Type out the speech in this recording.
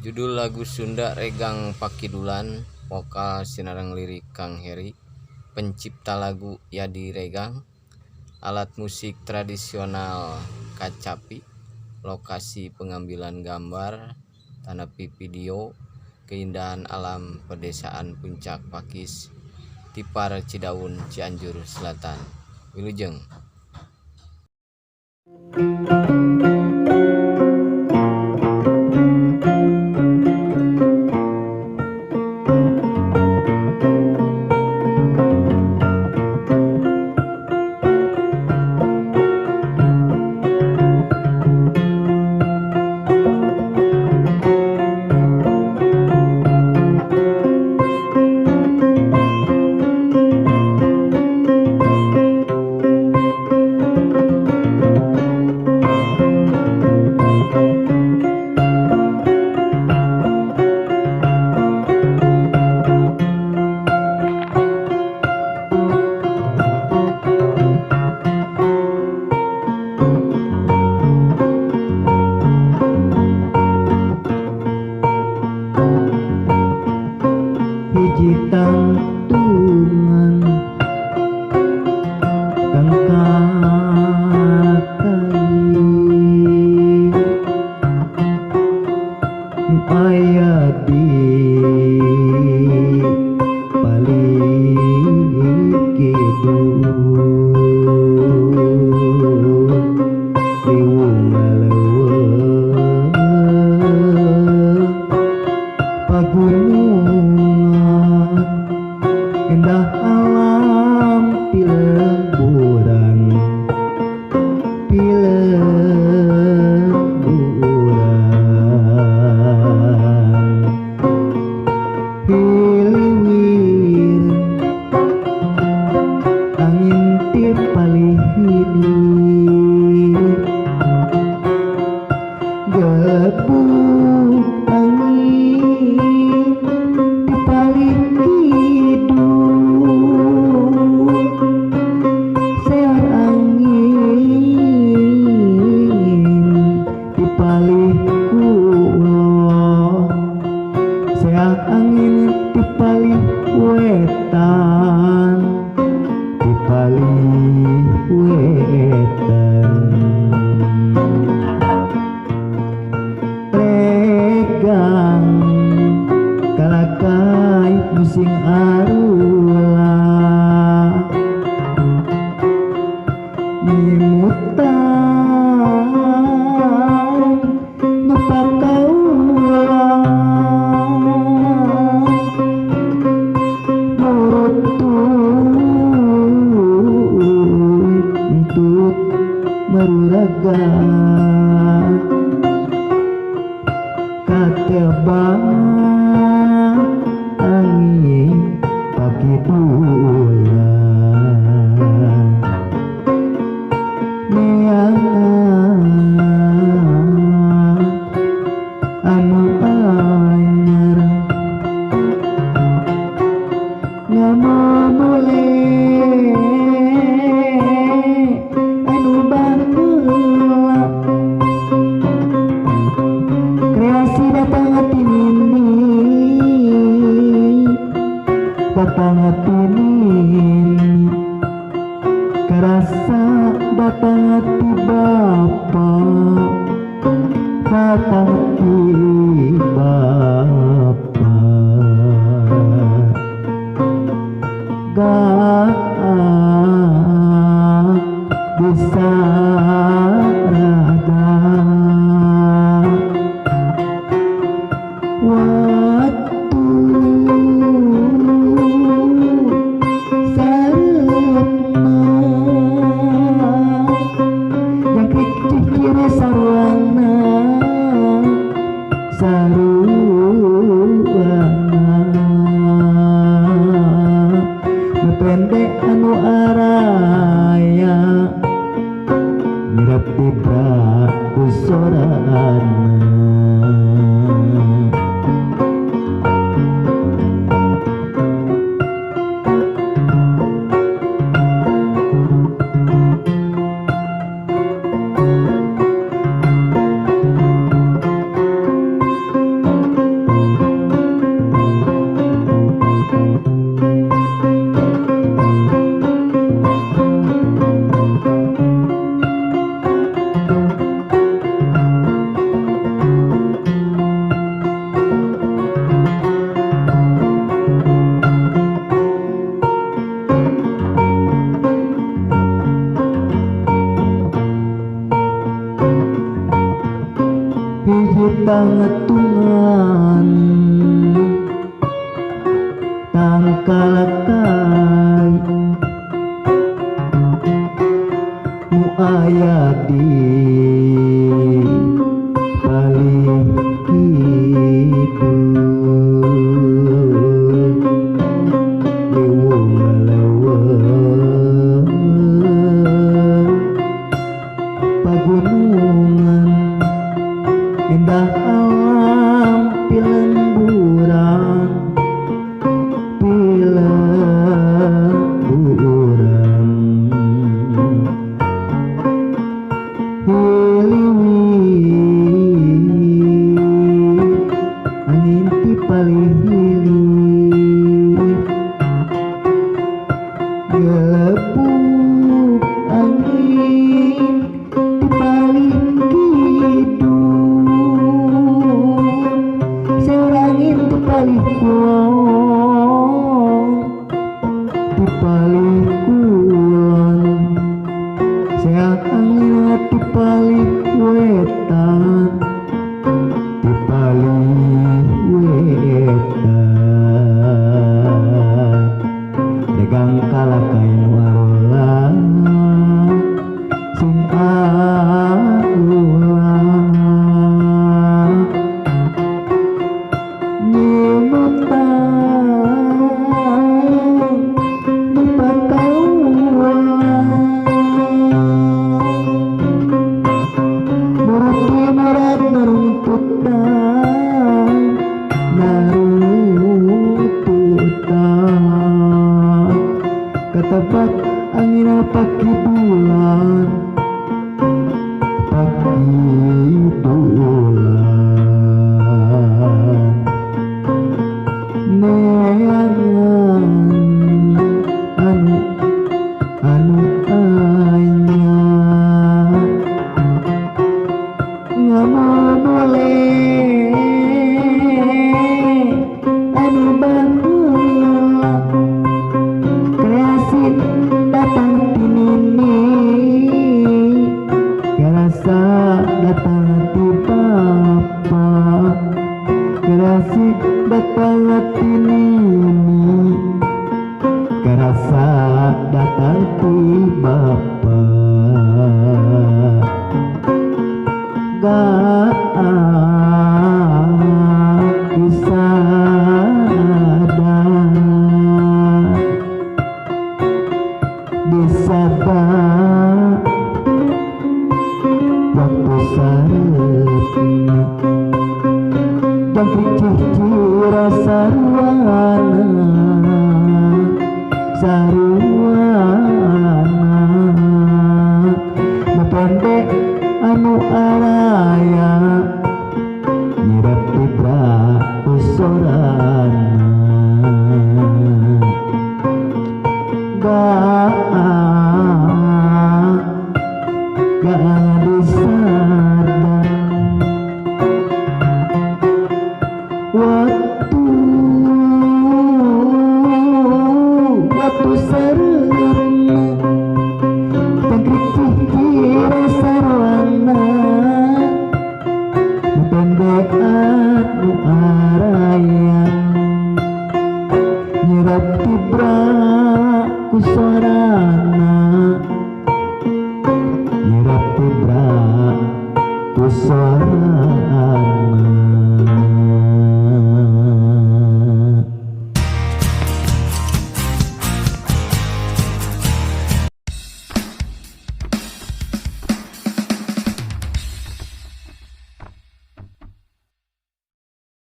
Judul lagu Sunda Regang Pakidulan, vokal sinareng lirik Kang Heri, pencipta lagu Yadi Regang, alat musik tradisional kacapi, lokasi pengambilan gambar, tanapi video, keindahan alam pedesaan Puncak Pakis, Tipar Cidaun, Cianjur Selatan. Wilujeng. Hiji tantungan kang kakai nu aya di paling kidul liwung ngaleuweung pagunungan indah alam pilemburan hiliwir angin tipalihidi gebuk angin tipalih kidul sear angin tipalih kulon sear angin tipalih wetan tipalih wetan regang kalakai musing arula nyimutan nupakaula murutuy untuk meruraga katebang angin pakidulan neangan anu anyar ngamamule anu baheula kreasi datang hati nini datang hati nini kerasa datang hati bapak datang hati bapak gak bisa raga waktu sarepna yang kiri sarwana pendek anu araya mirip tibra kusorana hiji tangetungan tangkalakai nu aya di paling kidul leuweung leuweung pagunungan indah alam pilemburan angin ti paling hilir gelebuk angin ti paling kidul seorangin ti paling kulon ti paling kulon seangin ti paling wetan ti paling wetan regang kalakai nu arola sing aula nyimutang di patauan murat narumputan katapat angin pakidulan neangan anu anyar ngamuleh anu baheula kreasi datang tinini kerasa datang ti papa kreasi datang tinini kerasa datang ti bapa gak bisa ada disabak waktu saretna jangkrik cicira saruana mapendek anu araya nyirap tibra usorana gak disadar waktu sarana jangkrik cicira sarwana pendek anu araya nyirap tibra kusorana nyirap tibra kusorana